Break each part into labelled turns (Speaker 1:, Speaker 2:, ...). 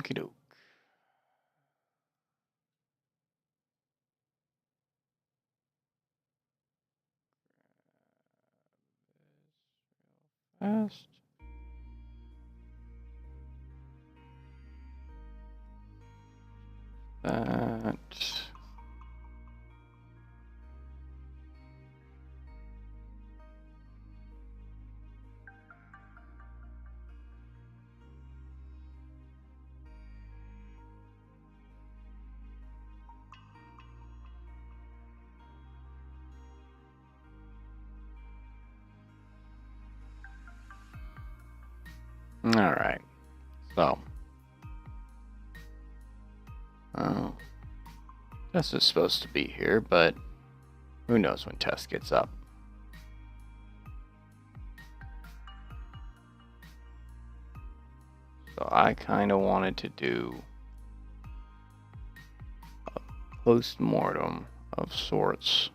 Speaker 1: Okie doke. Fast. That. All right. So. This is supposed to be here, but who knows when Tess gets up. So I kind of wanted to do a post-mortem of sorts.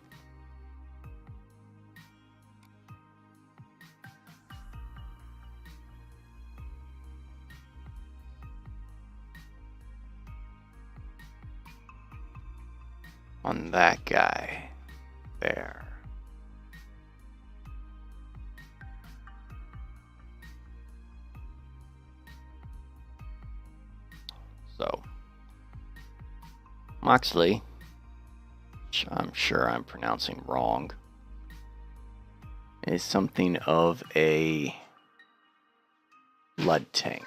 Speaker 1: On that guy there. So, Amoxtli, which I'm sure I'm pronouncing wrong, is something of a blood tank.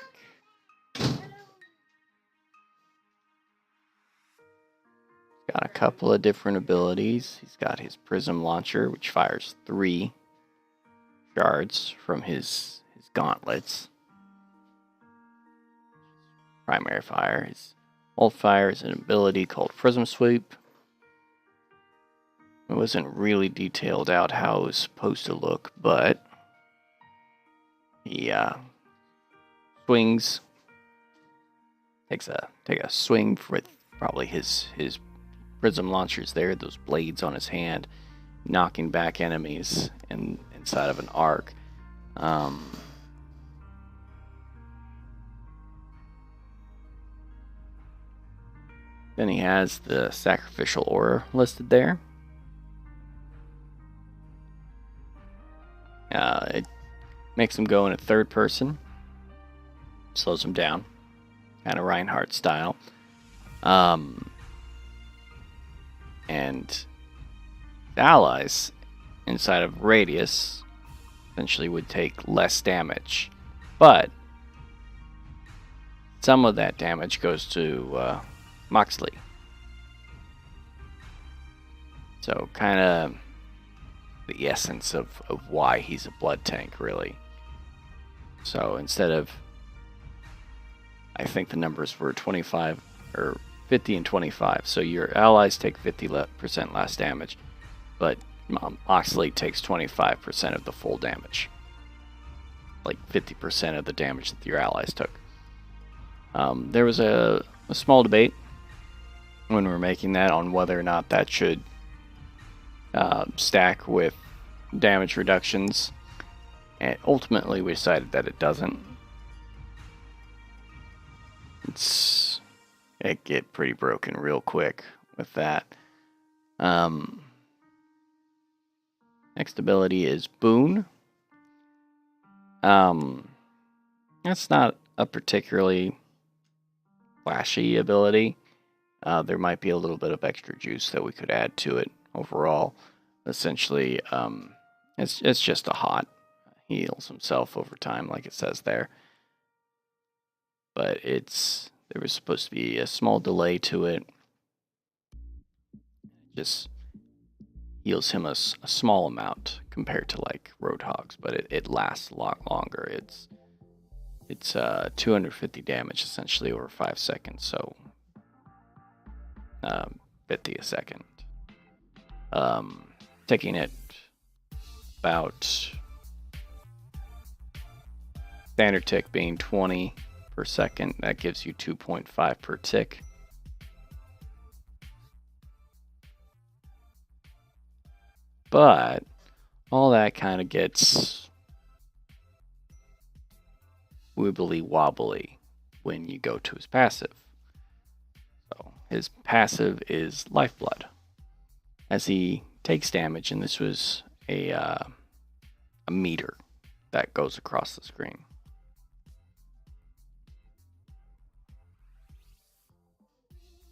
Speaker 1: Got a couple of different abilities. He's got his prism launcher, which fires 3 shards from his gauntlets. Primary fire. His ult fire is an ability called Prism Sweep. It wasn't really detailed out how it was supposed to look, but he swings, take a swing with probably his prism launchers there, those blades on his hand, knocking back enemies inside of an arc. Then he has the sacrificial aura listed there. It makes him go in a third person, slows him down, kind of Reinhardt style. And allies inside of radius essentially would take less damage, but some of that damage goes to Amoxtli. So kind of the essence of why he's a blood tank, really. So instead of, I think the numbers were 25 or 50 and 25. So your allies take 50% less damage, but Amoxtli takes 25% of the full damage. Like 50% of the damage that your allies took. There was a small debate when we were making that on whether or not that should stack with damage reductions, and ultimately we decided that it doesn't. It get pretty broken real quick with that. Next ability is Boon. That's not a particularly flashy ability. There might be a little bit of extra juice that we could add to it overall. Essentially, it's just a hot. Heals himself over time, like it says there. But there was supposed to be a small delay to it. Just heals him a small amount compared to like Roadhogs, but it lasts a lot longer. It's 250 damage essentially over 5 seconds, so 50 a second. Taking it about standard tick being 20 per second, that gives you 2.5 per tick. But all that kind of gets wibbly wobbly when you go to his passive. So his passive is Lifeblood. As he takes damage, and this was a meter that goes across the screen.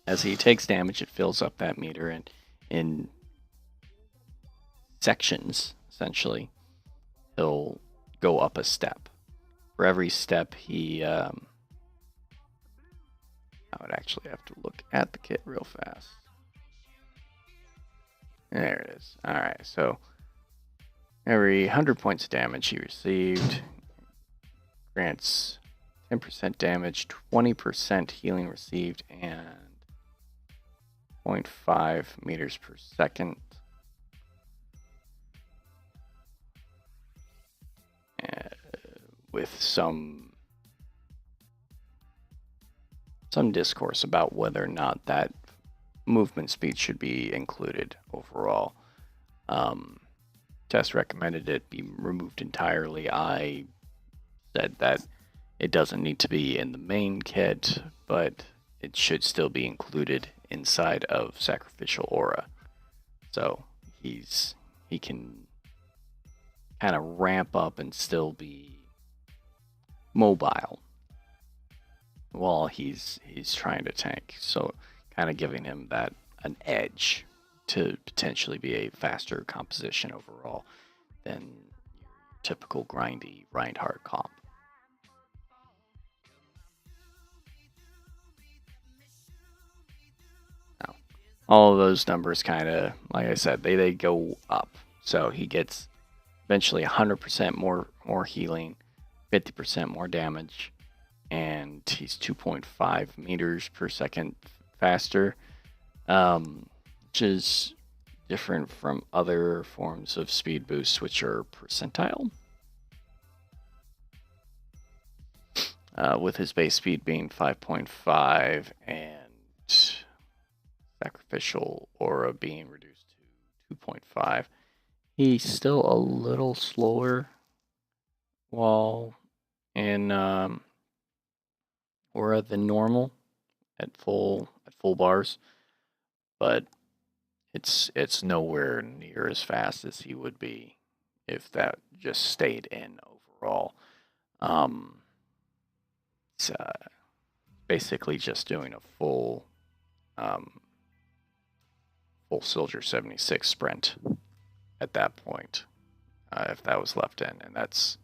Speaker 1: As he takes damage, it fills up that meter, and in sections, essentially, he'll go up a step. For every step, I would actually have to look at the kit real fast. There it is. Alright, so every 100 points of damage he received grants 10% damage, 20% healing received, and 0.5 meters per second. With some discourse about whether or not that movement speed should be included overall. Test recommended it be removed entirely. I said that it doesn't need to be in the main kit, but it should still be included inside of Sacrificial Aura. So he can kind of ramp up and still be mobile while he's trying to tank. So kind of giving him an edge to potentially be a faster composition overall than your typical grindy Reinhardt comp. Now, all of those numbers kind of, like I said, they go up. So he gets eventually 100% more healing, 50% more damage, and he's 2.5 meters per second faster, which is different from other forms of speed boosts, which are percentile. With his base speed being 5.5 and Sacrificial Aura being reduced to 2.5. He's still a little slower while in Aura than normal at full bars, but it's nowhere near as fast as he would be if that just stayed in overall. It's basically just doing a full Soldier 76 sprint at that point, if that was left in, and that's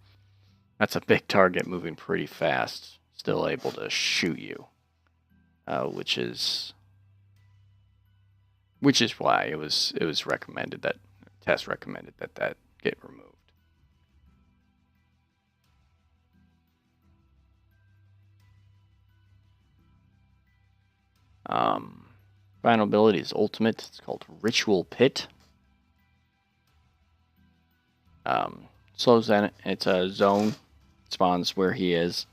Speaker 1: a big target moving pretty fast, still able to shoot you, which is why it was recommended that Test recommended that get removed. Final ability is ultimate. It's called Ritual Pit. Slows down. It's a zone. Spawns where he is.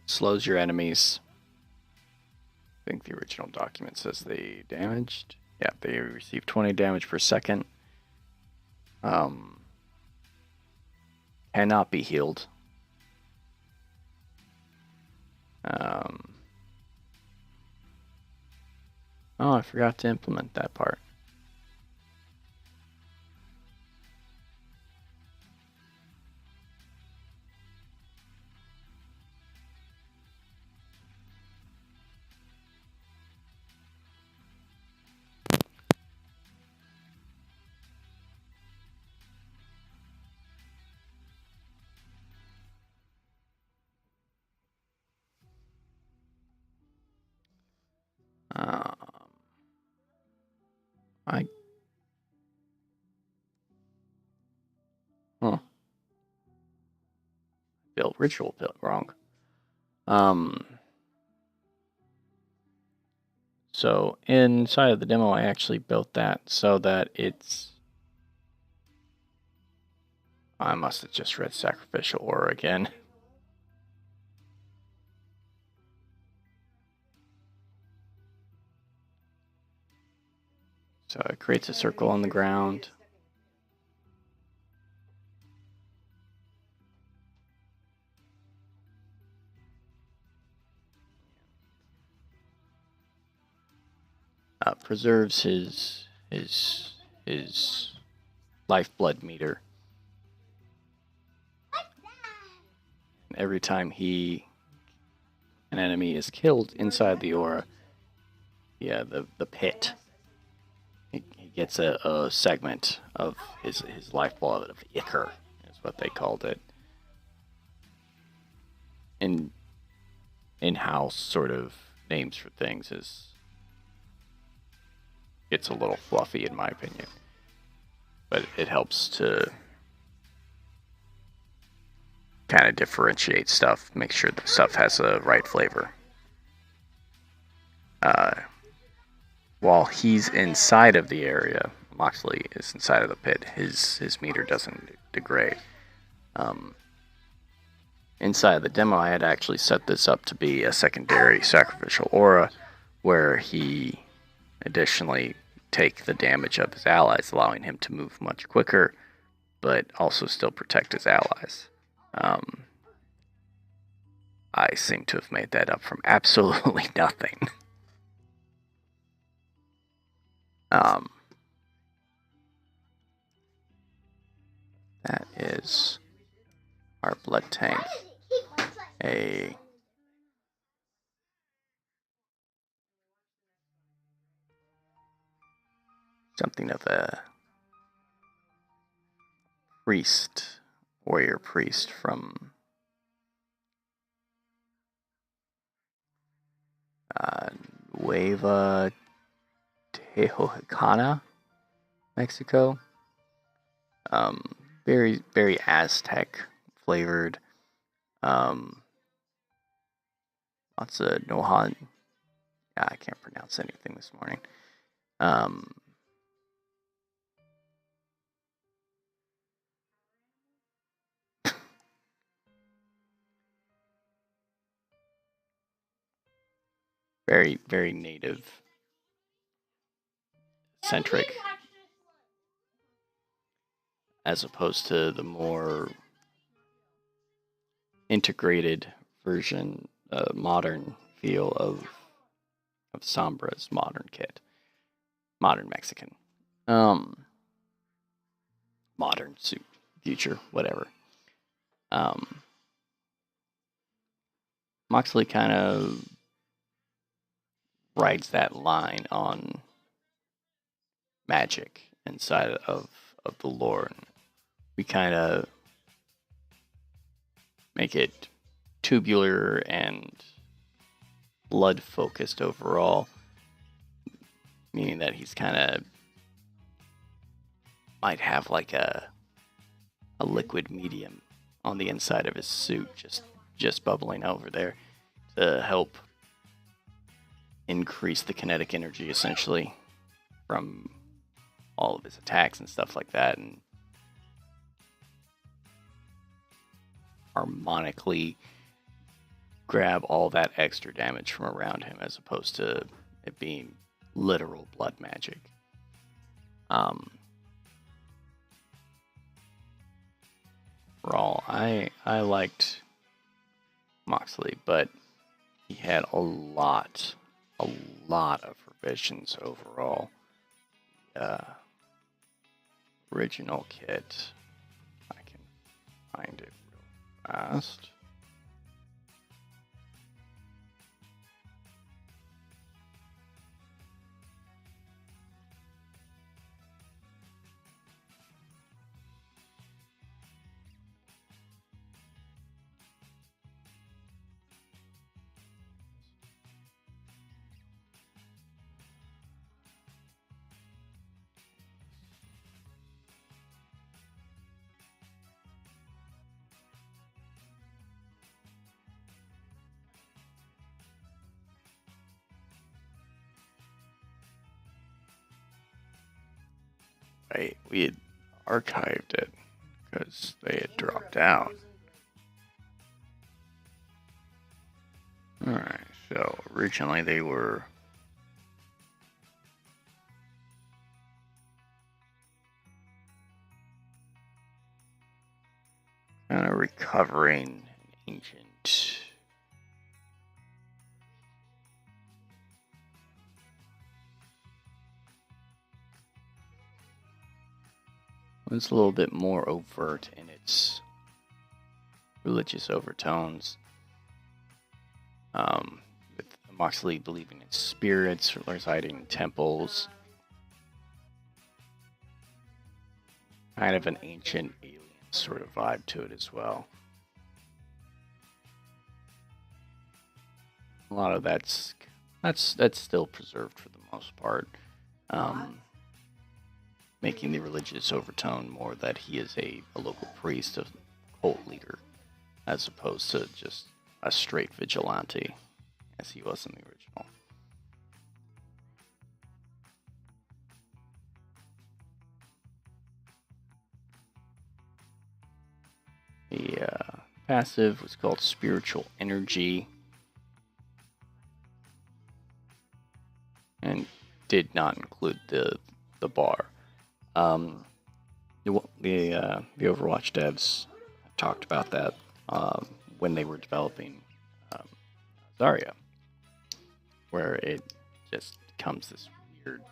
Speaker 1: Slows your enemies. I think the original document says they damaged. Yeah, they receive 20 damage per second. Cannot be healed. Oh, I forgot to implement that part. Built ritual built wrong. So inside of the demo, I actually built that so that it's. I must have just read Sacrificial Aura again. So it creates a circle on the ground. preserves his lifeblood meter. Every time an enemy is killed inside the aura, yeah, the pit, he gets a segment of his lifeblood of Ichor, is what they called it. In-house sort of names for things gets a little fluffy in my opinion, but it helps to kind of differentiate stuff, make sure the stuff has the right flavor. While he's inside of the area, Amoxtli is inside of the pit, his meter doesn't degrade. Inside the demo, I had actually set this up to be a secondary sacrificial aura, where he additionally take the damage of his allies, allowing him to move much quicker, but also still protect his allies. I seem to have made that up from absolutely nothing. That is our blood tank. Something of a warrior priest from Nueva Teotihuacana, Mexico. Very, very Aztec flavored. Lots of Nahua. I can't pronounce anything this morning. Very, very native centric, as opposed to the more integrated version, modern feel of Sombra's modern kit, modern Mexican, modern suit, future, whatever. Moxley kind of rides that line on magic inside of the lore. We kind of make it tubular and blood focused overall, meaning that he's kind of might have like a liquid medium on the inside of his suit, just bubbling over there to help increase the kinetic energy essentially from all of his attacks and stuff like that, and harmonically grab all that extra damage from around him, as opposed to it being literal blood magic. Overall, I liked Moxley, but he had a lot of revisions overall. Original kit, I can find it real fast. Right, we had archived it because they had dropped out. Alright, so originally they were kind of recovering an ancient was a little bit more overt in its religious overtones. With Amoxtli believing in spirits residing in temples. Kind of an ancient alien sort of vibe to it as well. A lot of that's still preserved for the most part. Making the religious overtone more that he is a local priest, a cult leader, as opposed to just a straight vigilante, as he was in the original. The passive was called Spiritual Energy, and did not include the bar. The Overwatch devs talked about that when they were developing Zarya, where it just becomes this weird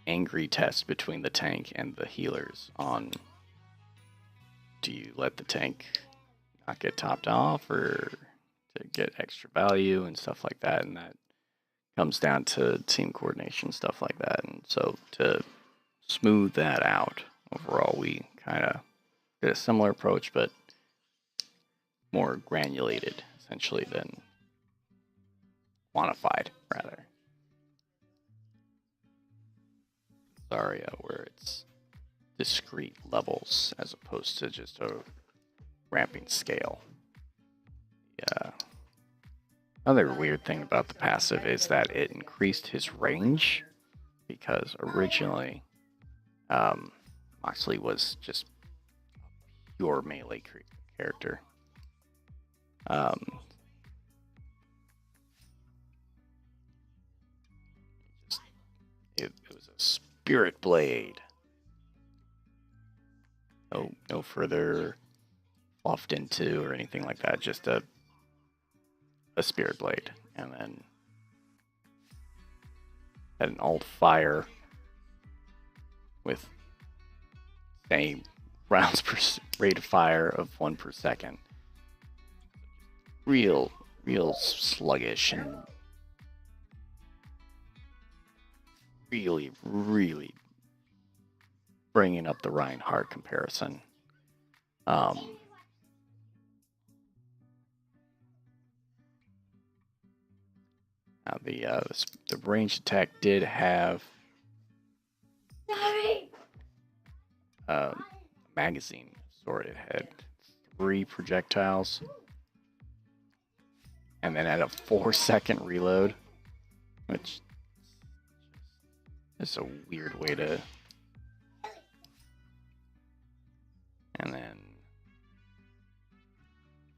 Speaker 1: angry test between the tank and the healers on, do you let the tank not get topped off or to get extra value and stuff like that, and that comes down to team coordination, stuff like that. And so to smooth that out, overall, we kind of did a similar approach, but more granulated, essentially, than quantified, rather. Zarya, where it's discrete levels as opposed to just a ramping scale. Yeah. Another weird thing about the passive is that it increased his range, because originally Amoxtli was just pure melee character. It was a spirit blade. No further fluffed into or anything like that. Just a spirit blade, and then had an alt fire with same rounds per rate of fire of 1 per second. Real sluggish and really bringing up the Reinhardt comparison. Now the ranged attack did have magazine sort. It had 3 projectiles, and then had a 4-second reload, which is a weird way to. And then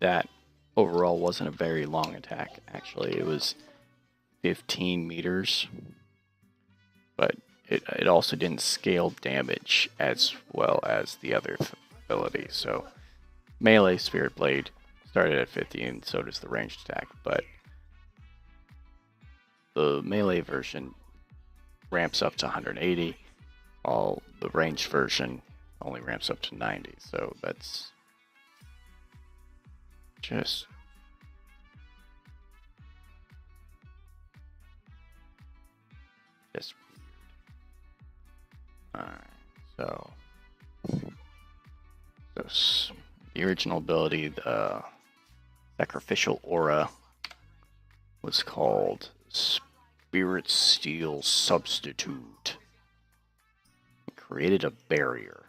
Speaker 1: that overall wasn't a very long attack. Actually, it was 15 meters, but it also didn't scale damage as well as the other abilities. So melee Spirit Blade started at 50, and so does the ranged attack, but the melee version ramps up to 180, while the ranged version only ramps up to 90. So that's just weird. Alright, so the original ability, the Sacrificial Aura, was called Spirit Steel Substitute. It created a barrier.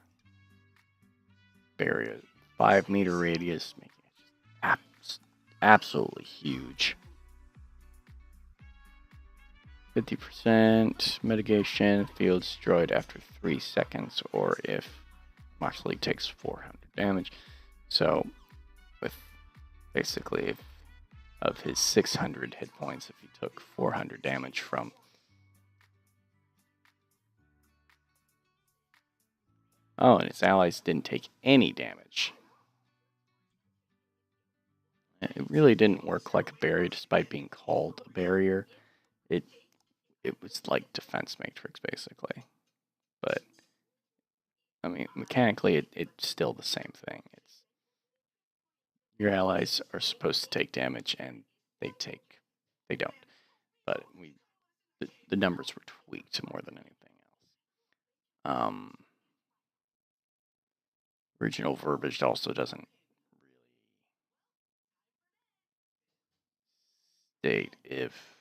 Speaker 1: 5-meter radius, making it absolutely huge. 50% mitigation, field destroyed after 3 seconds, or if Amoxtli takes 400 damage. So, with basically, of his 600 hit points, if he took 400 damage from and his allies didn't take any damage. It really didn't work like a barrier, despite being called a barrier. It was like defense matrix, basically. But mean, mechanically, it's still the same thing. It's your allies are supposed to take damage, and they don't. But the numbers were tweaked more than anything else. Original verbiage also doesn't really state if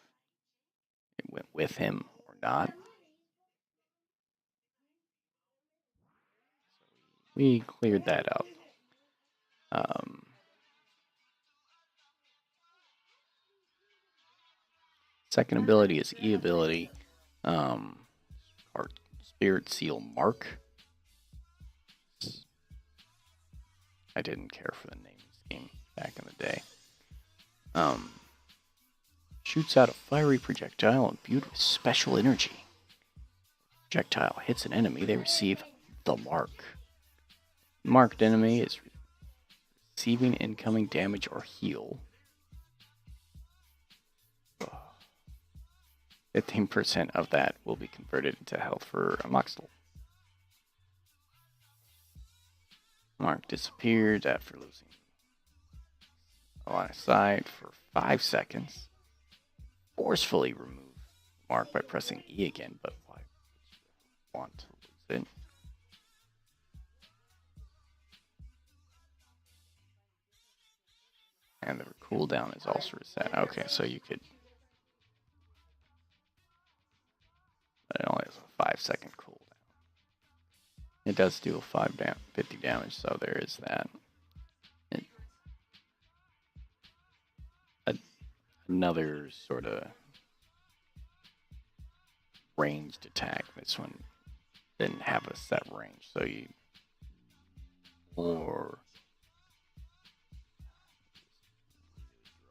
Speaker 1: it went with him or not. We cleared that up. Second ability is E ability. Our Spirit Seal Mark. I didn't care for the name scheme back in the day. Shoots out a fiery projectile imbued with special energy. Projectile hits an enemy, they receive the mark. Marked enemy is receiving incoming damage or heal. 15% of that will be converted into health for Amoxtli. Mark disappears after losing a line of sight for 5 seconds. Forcefully remove Mark by pressing E again, but why would you want to lose it? And the cooldown is also reset. Okay, so you could. But it only has a 5-second cooldown. It does do a 50 damage, so there is that. Another sort of ranged attack. This one didn't have a set range, so you more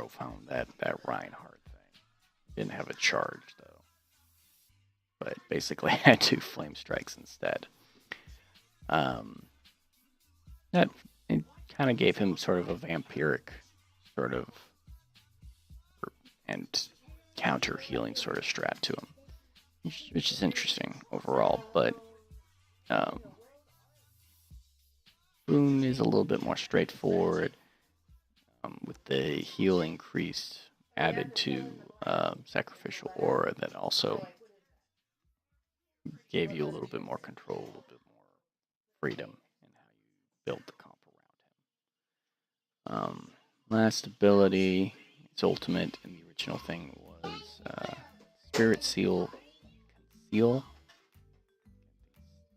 Speaker 1: found that Reinhardt thing. Didn't have a charge though, but basically had 2 flame strikes instead. That it kind of gave him sort of a vampiric sort of and counter healing sort of strat to him, which is interesting overall. But Boone is a little bit more straightforward with the heal increase added to Sacrificial Aura that also gave you a little bit more control, a little bit more freedom in how you build the comp around him. Last ability, its ultimate in the original thing was Spirit Seal Conceal.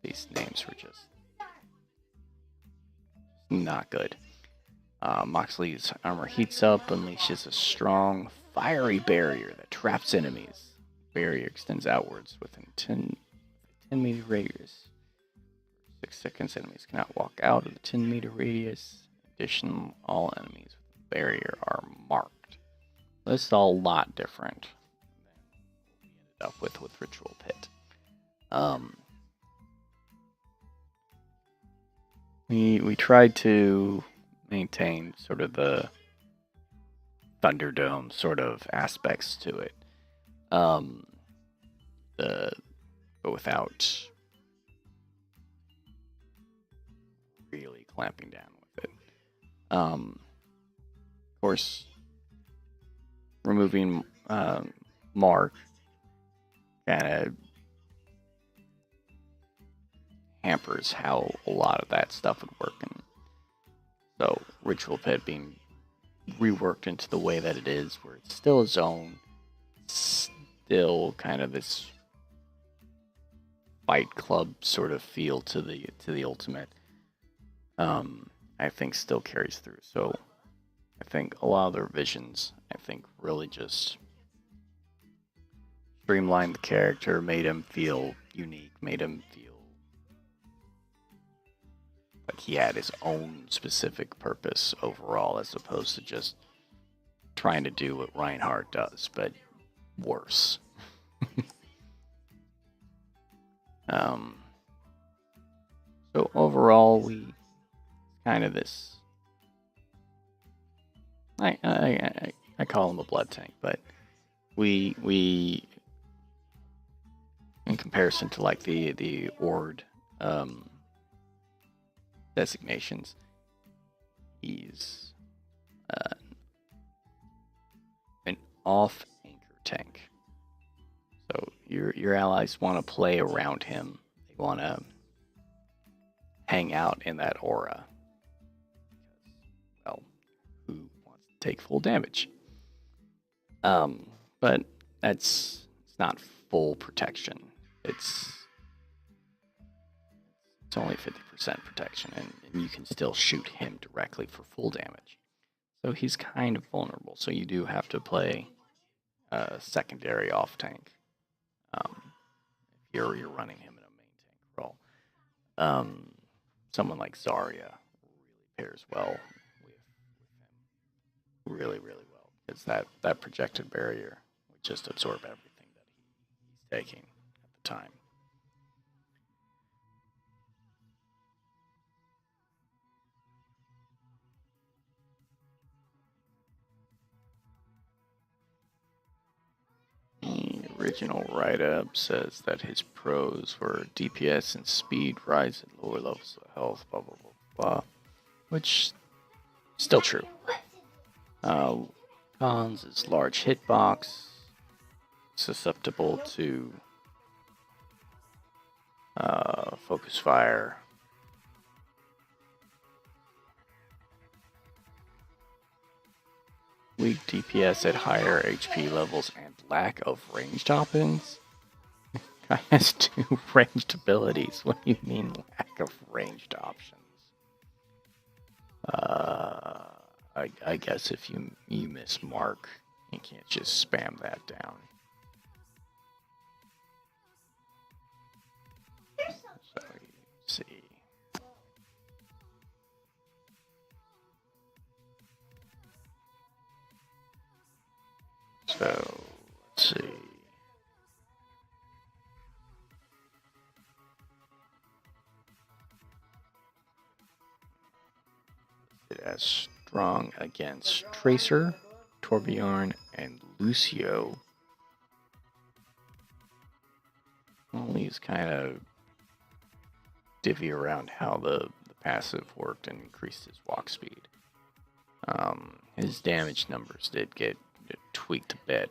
Speaker 1: These names were just not good. Moxley's armor heats up, unleashes a strong, fiery barrier that traps enemies. Barrier extends outwards within 10 meter radius. 6 seconds, enemies cannot walk out of the 10 meter radius. In addition, all enemies with the barrier are marked. This is a lot different than what we ended up with Ritual Pit. We tried to maintain sort of the Thunderdome sort of aspects to it, but without really clamping down with it. Of course, removing Mark kind of hampers how a lot of that stuff would work, and so Ritual Pit being reworked into the way that it is, where it's still a zone, still kind of this Fight Club sort of feel to the ultimate, I think still carries through. So I think a lot of the revisions, I think, really just streamlined the character, made him feel unique, made him feel like he had his own specific purpose overall, as opposed to just trying to do what Reinhardt does, but worse. So overall, we kind of this. I call him a blood tank, but we in comparison to like the Ord designations. He's an off-anchor tank. So your allies want to play around him. They want to hang out in that aura. Well, who wants to take full damage? But it's not full protection. It's only 50% protection, and you can still shoot him directly for full damage. So he's kind of vulnerable. So you do have to play a secondary off tank if you're running him in a main tank role. Someone like Zarya really pairs well with him, really well, because that projected barrier would just absorb everything that he's taking at the time. The original write-up says that his pros were DPS and speed, rise at lower levels of health, blah blah blah blah, which still true. Cons is large hitbox, susceptible to focus fire. Weak DPS at higher HP levels and lack of ranged options. Guy has 2 ranged abilities. What do you mean lack of ranged options? I guess if you miss mark, you can't just spam that down. So you see. So let's see. It has strong against Tracer, Torbjorn, and Lucio. All these kind of divvy around how the passive worked and increased his walk speed. His damage numbers did get tweaked a bit.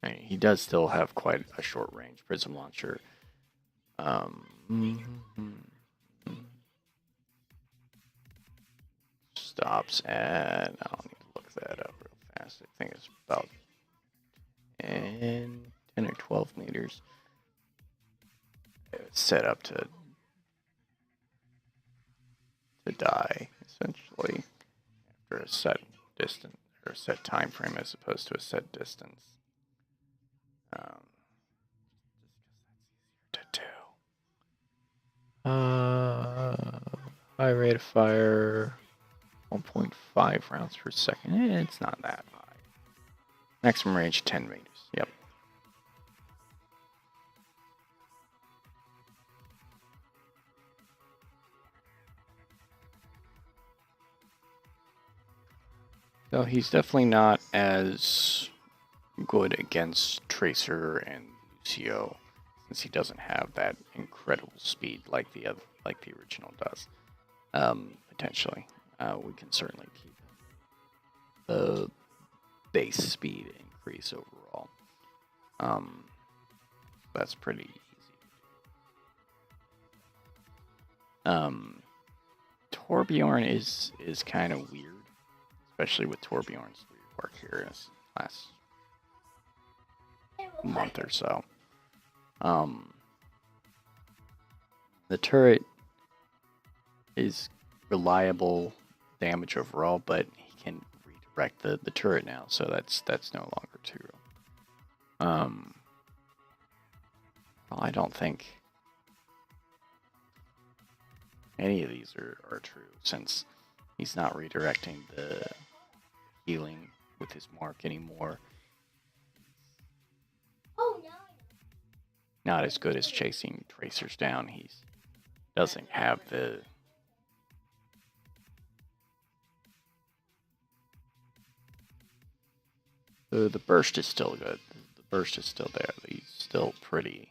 Speaker 1: I mean, he does still have quite a short range prism launcher. Stops at, I don't need to look that up real fast. I think it's about 10 or 12 meters. It's set up to die, essentially, after a set distance, or a set time frame as opposed to a set distance. To do. High rate of fire, 1.5 rounds per second. It's not that high. Maximum range 10 meters. Yep. So he's definitely not as good against Tracer and Lucio, since he doesn't have that incredible speed like the original does. Potentially, we can certainly keep the base speed increase overall. That's pretty easy. Torbjorn is kind of weird, especially with Torbjorn's weird work here this last month or so. The turret is reliable damage overall, but he can redirect the turret now, so that's no longer true. Well, I don't think any of these are true, since he's not redirecting the healing with his mark anymore. Not as good as chasing tracers down. He doesn't have the burst is still good. The burst is still there. He's still pretty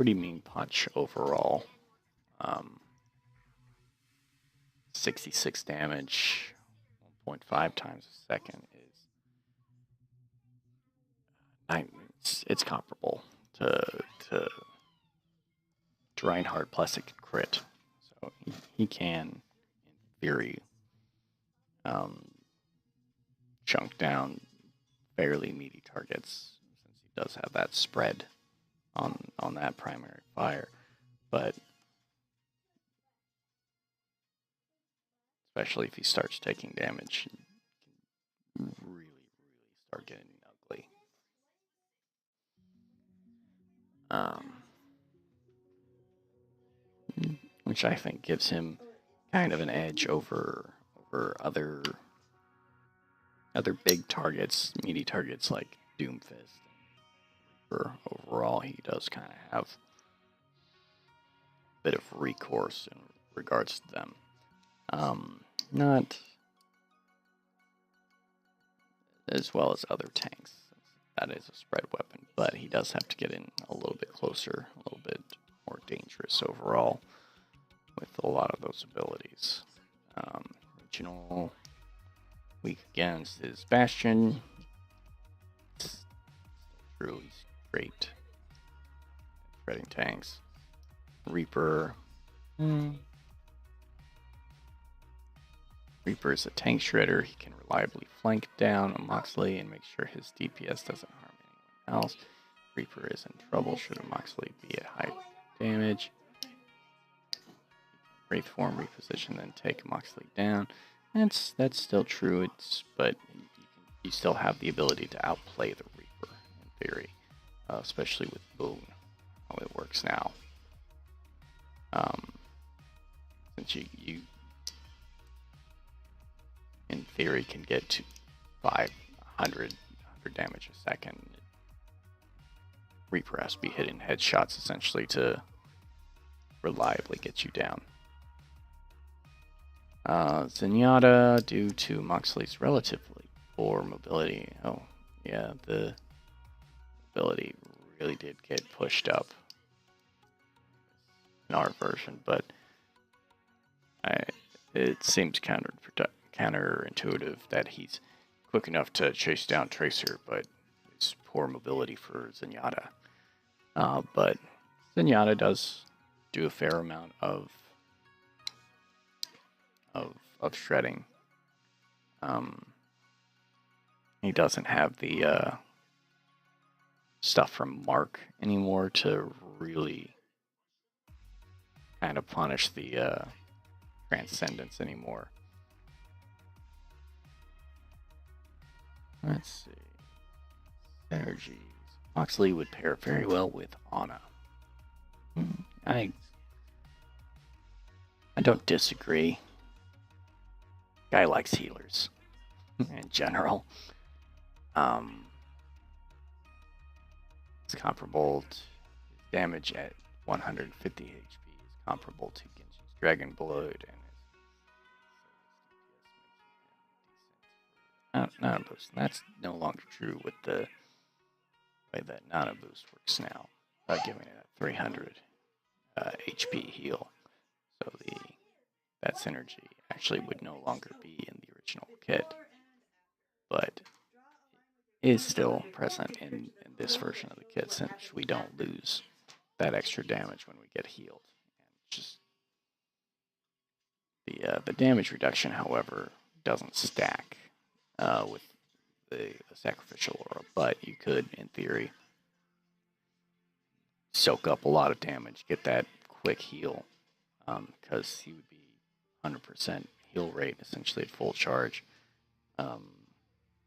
Speaker 1: mean punch overall. 66 damage, 1.5 times a second is it's comparable to Reinhardt plus it can crit. So he can, in theory, chunk down fairly meaty targets since he does have that spread on that primary fire. But especially if he starts taking damage, he can really start getting ugly. Which I think gives him kind of an edge over other big targets, meaty targets like Doomfist and Reaper. Overall, he does kind of have a bit of recourse in regards to them. Not as well as other tanks. That is a spread weapon, but he does have to get in a little bit closer, a little bit more dangerous overall with a lot of those abilities. Regional weak against his Bastion. It's true, he's great at shredding tanks. Reaper. Reaper is a tank shredder. He can reliably flank down Amoxtli and make sure his DPS doesn't harm anyone else. Reaper is in trouble should Amoxtli be at high damage. Wraith form, reposition, then take Amoxtli down. That's still true. But you still have the ability to outplay the Reaper in theory, especially with Boon, how it works now. Since you in theory can get to 500 damage a second. Reaper has to be hitting headshots essentially to reliably get you down. Zenyatta, due to Amoxtli's relatively poor mobility. Oh, yeah, the ability really did get pushed up in our version, but it seems counterintuitive that he's quick enough to chase down Tracer, but it's poor mobility for Zenyatta. But Zenyatta does do a fair amount of shredding. He doesn't have the stuff from Mark anymore to really kind of punish the Transcendence anymore. Let's see. Energies. Amoxtli would pair very well with Ana. I don't disagree. Guy likes healers in general. It's comparable to damage at 150 HP is comparable to Genji's Dragon Blood, and Nana boost. That's no longer true with the way that Nana boost works now, by giving it a 300 HP heal. So that synergy actually would no longer be in the original kit, but is still present in this version of the kit since we don't lose that extra damage when we get healed. And just the damage reduction, however, doesn't stack with the sacrificial aura, but you could, in theory, soak up a lot of damage, get that quick heal, because he would be 100% heal rate, essentially at full charge,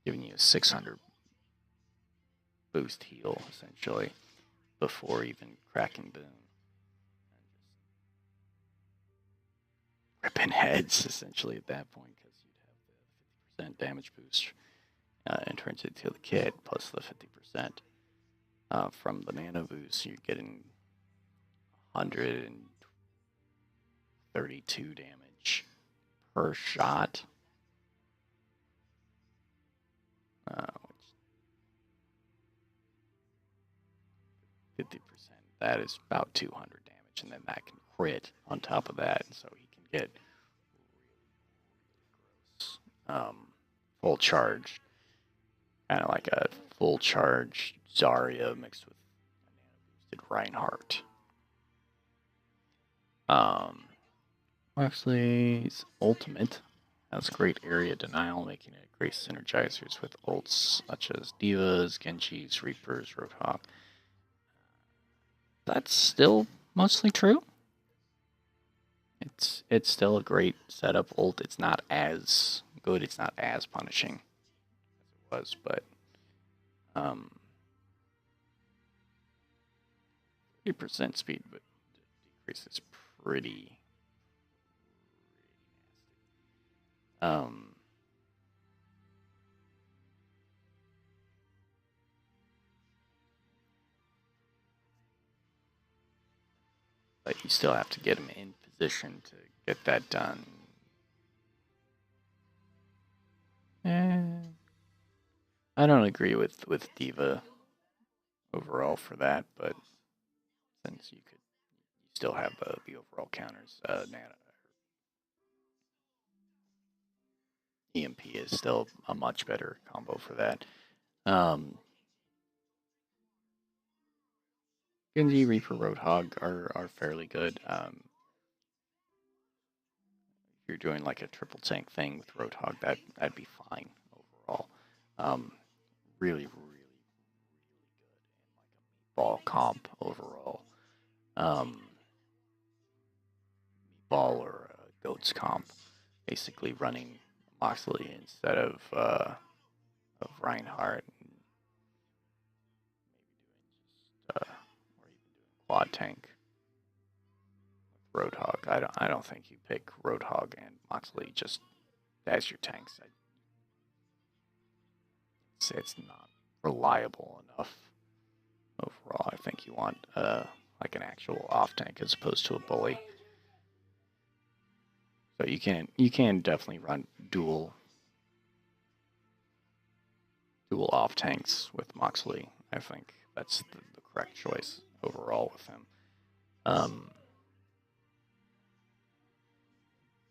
Speaker 1: giving you a 600 boost heal, essentially, before even cracking Boon. Ripping heads, essentially, at that point, because you'd have the 50% damage boost intrinsic into the kit, plus the 50% from the nano boost. You're getting 132 damage per shot. 50%. That is about 200 damage, and then that can crit on top of that, so he can get full charge, kind of like a full charge Zarya mixed with a nano boosted Reinhardt. Moxley's ultimate has great area denial, making it great synergizers with ults such as Divas, Genjis, Reapers, Roadhog. That's still mostly true. It's still a great setup ult. It's not as good. It's not as punishing as it was, but 30% speed but decrease is pretty nasty. But you still have to get him in position to get that done. And I don't agree with Diva overall for that, but since you still have the overall counters, EMP is still a much better combo for that. Genji, Reaper, Roadhog are fairly good. If you're doing like a triple tank thing with Roadhog, that'd be fine overall. Really, really, really good in like a meatball comp overall. Meatball or a goats comp, basically running Amoxtli instead of Reinhardt. Quad tank with Roadhog. I don't think you pick Roadhog and Moxley just as your tanks. It's not reliable enough overall. I think you want like an actual off tank as opposed to a bully. So you can definitely run dual off tanks with Moxley. I think that's the correct choice overall with him.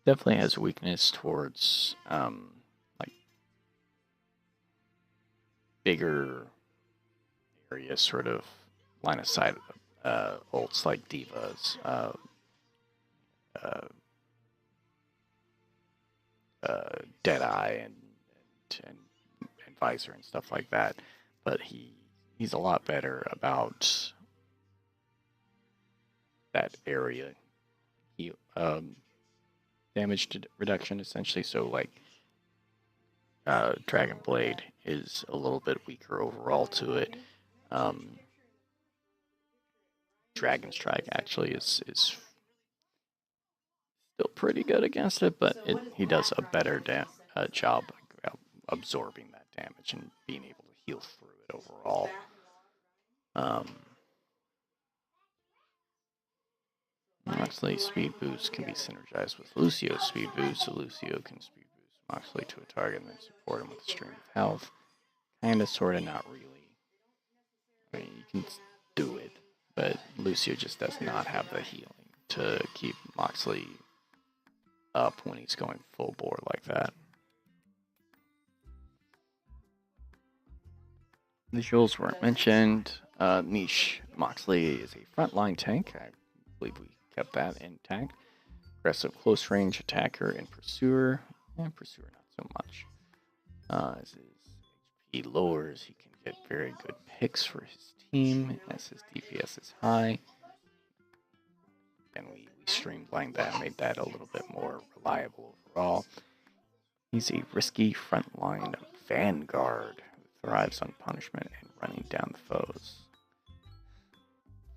Speaker 1: Definitely has a weakness towards like bigger areas, sort of line of sight ults like Divas, Deadeye, and Visor and stuff like that. But he's a lot better about that area. He damage reduction essentially. So like Dragon Blade is a little bit weaker overall to it. Dragon Strike actually is still pretty good against it, but he does a better job absorbing that damage and being able to heal through it overall. Moxley speed boost can be synergized with Lucio's speed boost, so Lucio can speed boost Moxley to a target and then support him with a stream of health. Kinda, sorta, not really. I mean, you can do it, but Lucio just does not have the healing to keep Moxley up when he's going full bore like that. Visuals weren't mentioned. Niche Moxley is a frontline tank. I believe we kept that intact. Aggressive close range attacker and pursuer. And pursuer not so much. As his HP lowers, he can get very good picks for his team as his DPS is high. And we streamlined that, made that a little bit more reliable overall. He's a risky frontline vanguard who thrives on punishment and running down the foes.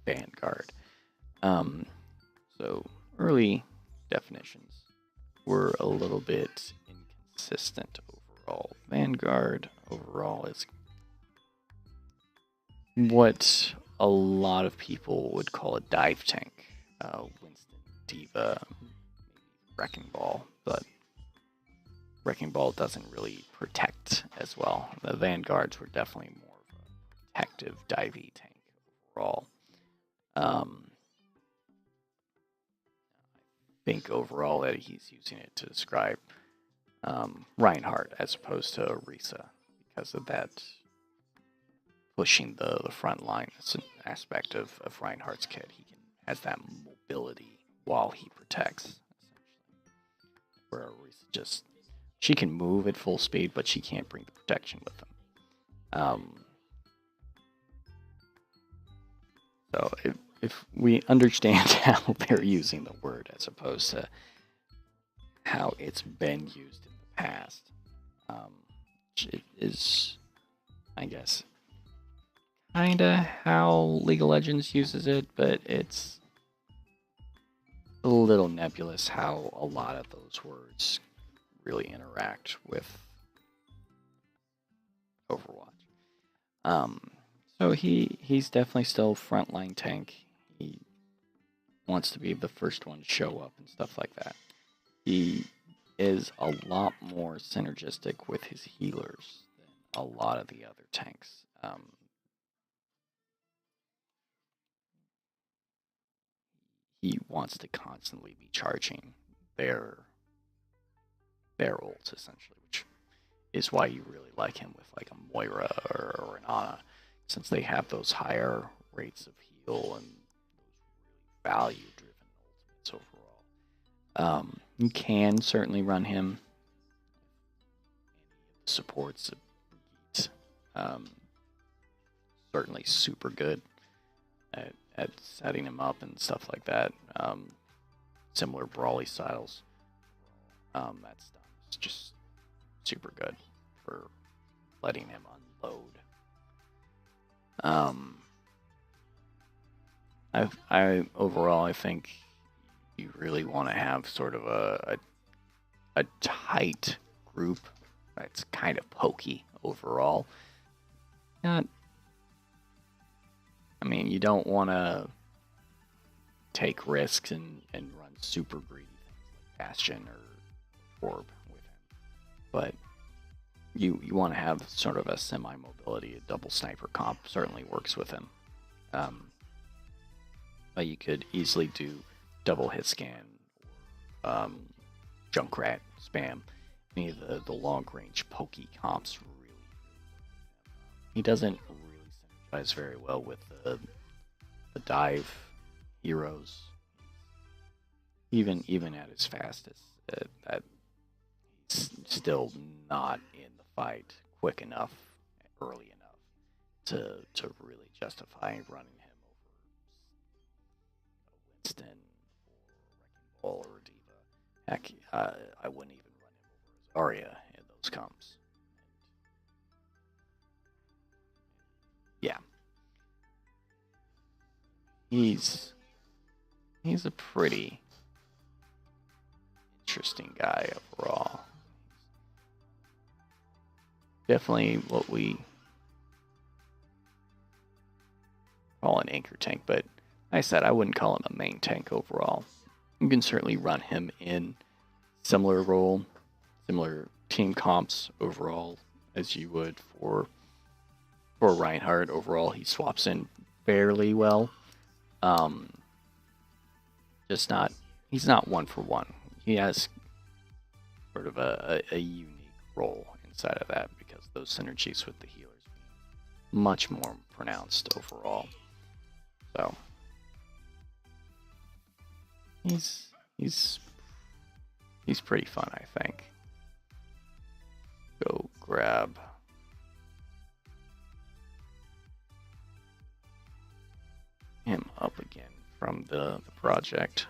Speaker 1: Vanguard. So early definitions were a little bit inconsistent overall. Vanguard overall is what a lot of people would call a dive tank. Winston, Diva, maybe Wrecking Ball, but Wrecking Ball doesn't really protect as well. The Vanguards were definitely more of a protective divey tank overall. I think overall that he's using it to describe Reinhardt as opposed to Risa because of that pushing the front line. It's an aspect of Reinhardt's kit. He has that mobility while he protects, essentially. Where Risa just she can move at full speed, but she can't bring the protection with him. So if we understand how they're using the word as opposed to how it's been used in the past, it is, I guess, kinda how League of Legends uses it, but it's a little nebulous how a lot of those words really interact with Overwatch. So he's definitely still frontline tank. He wants to be the first one to show up and stuff like that. He is a lot more synergistic with his healers than a lot of the other tanks. He wants to constantly be charging their ults, essentially, which is why you really like him with like a Moira or an Ana, since they have those higher rates of heal and those value-driven ultimates overall. You can certainly run him supports certainly super good at setting him up and stuff like that. Similar brawly styles. That stuff is just super good for letting him unload. I overall I think you really want to have sort of a tight group that's kind of pokey overall. Not, I mean, you don't want to take risks and run super greedy things like Bastion or Orb with him, but you want to have sort of a semi-mobility. A double sniper comp certainly works with him. But you could easily do double hit scan, Junkrat spam. Any of the long range pokey comps really. He doesn't really synergize very well with the dive heroes. Even at his fastest, that he's still not in the fight quick enough, early enough to really justify running him over a Winston or a Wrecking Ball or a Diva. Heck, I wouldn't even run him over as Zarya in those comps. Yeah, he's a pretty interesting guy overall. Definitely what we call an anchor tank, but like I said, I wouldn't call him a main tank overall. You can certainly run him in similar role, similar team comps overall as you would for Reinhardt. Overall, he swaps in fairly well. Just not, he's not one for one. He has sort of a unique role inside of that because those synergies with the healers much more pronounced overall. So he's pretty fun, I think. Go grab him up again from the project.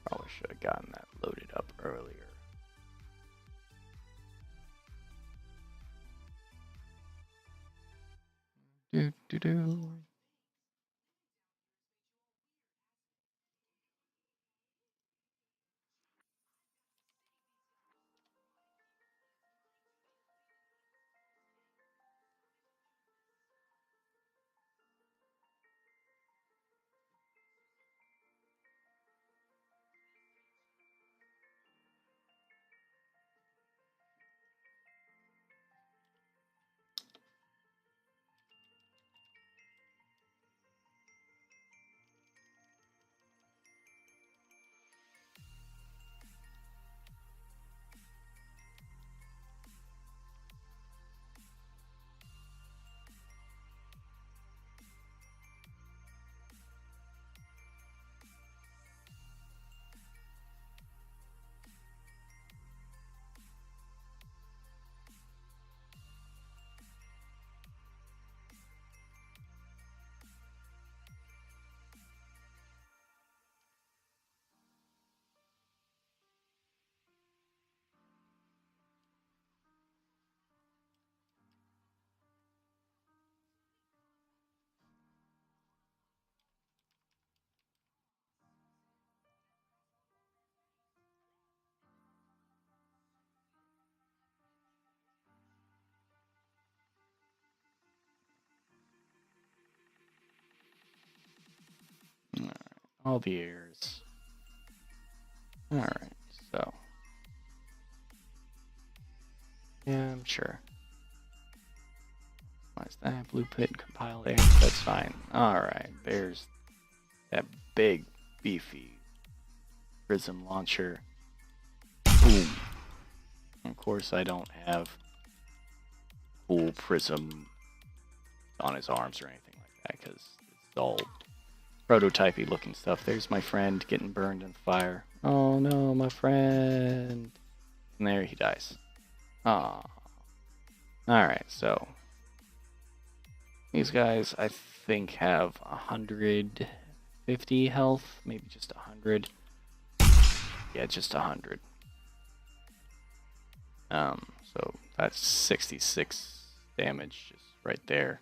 Speaker 1: Probably should have gotten that loaded up earlier. Do. all the ears. Alright, so. Yeah, I'm sure. Why is that? Blue pit compile air. That's fine. Alright, there's that big, beefy prism launcher. Boom. Of course, I don't have cool prism on his arms or anything like that because it's all prototypey looking stuff. There's my friend getting burned in the fire. Oh no, my friend. And there he dies. Ah. Alright, so these guys I think have 150 health, maybe just 100. Yeah, just 100. So that's 66 damage just right there.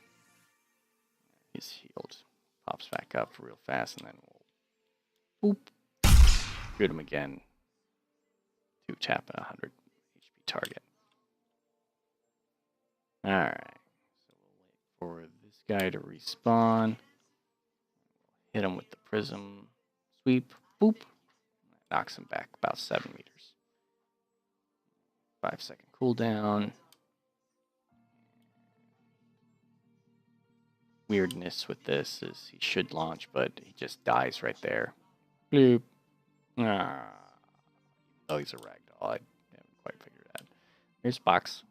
Speaker 1: He's healed. Pops back up real fast, and then we'll boop. Shoot him again. 2 tap at 100 HP target. Alright. So we'll wait for this guy to respawn. Hit him with the prism sweep. Boop. Knocks him back about 7 meters. 5-second cooldown. Weirdness with this is he should launch, but he just dies right there. Bloop. Ah. Oh, he's a ragdoll. I haven't quite figured it out. Here's box.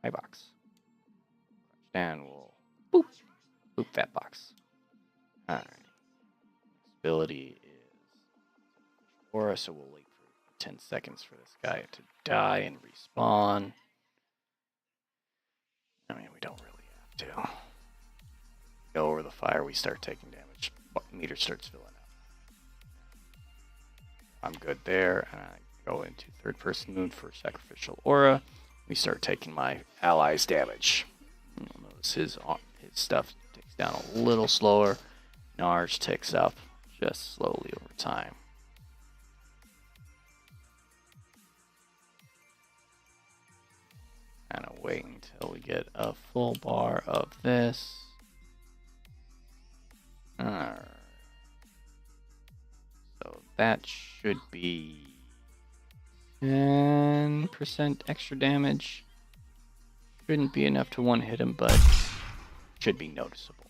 Speaker 1: Hi, box. And we'll boop. Boop that box. Alright. Ability is aura, so we'll wait for 10 seconds for this guy to die and respawn. I mean, we don't really have to. Go over the fire, we start taking damage. Meter starts filling up. I'm good there, and I go into third person mode for sacrificial aura. We start taking my allies damage. You'll notice his stuff takes down a little slower. And ours ticks up just slowly over time. Kind of wait until we get a full bar of this. Alright. So that should be 10% extra damage. Shouldn't be enough to one hit him, but should be noticeable.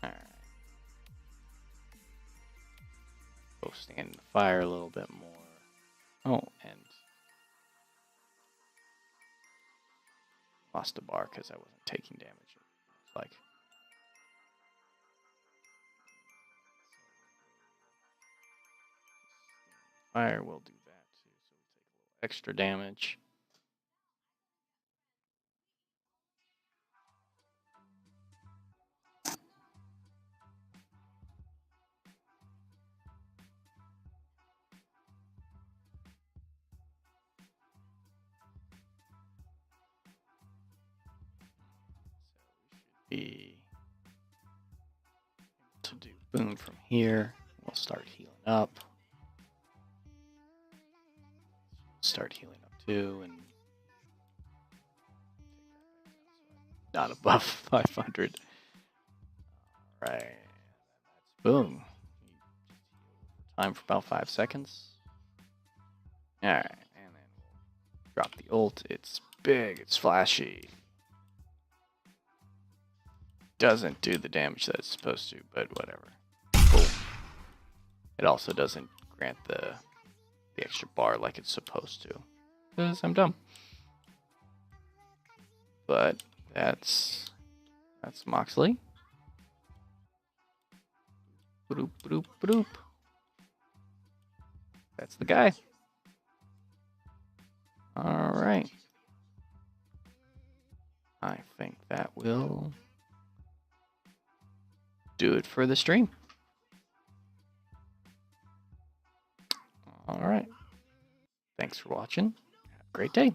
Speaker 1: Alright. Go stand in the fire a little bit more. Oh, and lost a bar because I wasn't taking damage. It's like fire will do that too, so we'll take a little extra damage. So we should be able to do boom from here. We'll start healing up. Start healing up too, and not above 500. All right, that's boom. Time for about 5 seconds. All right, and then we'll drop the ult. It's big, it's flashy. Doesn't do the damage that it's supposed to, but whatever. Boom. It also doesn't grant the extra bar like it's supposed to, because I'm dumb. But that's Amoxtli. Bloop, bloop, bloop. That's the guy. All right. I think that will do it for the stream. All right. Thanks for watching. Have a great day.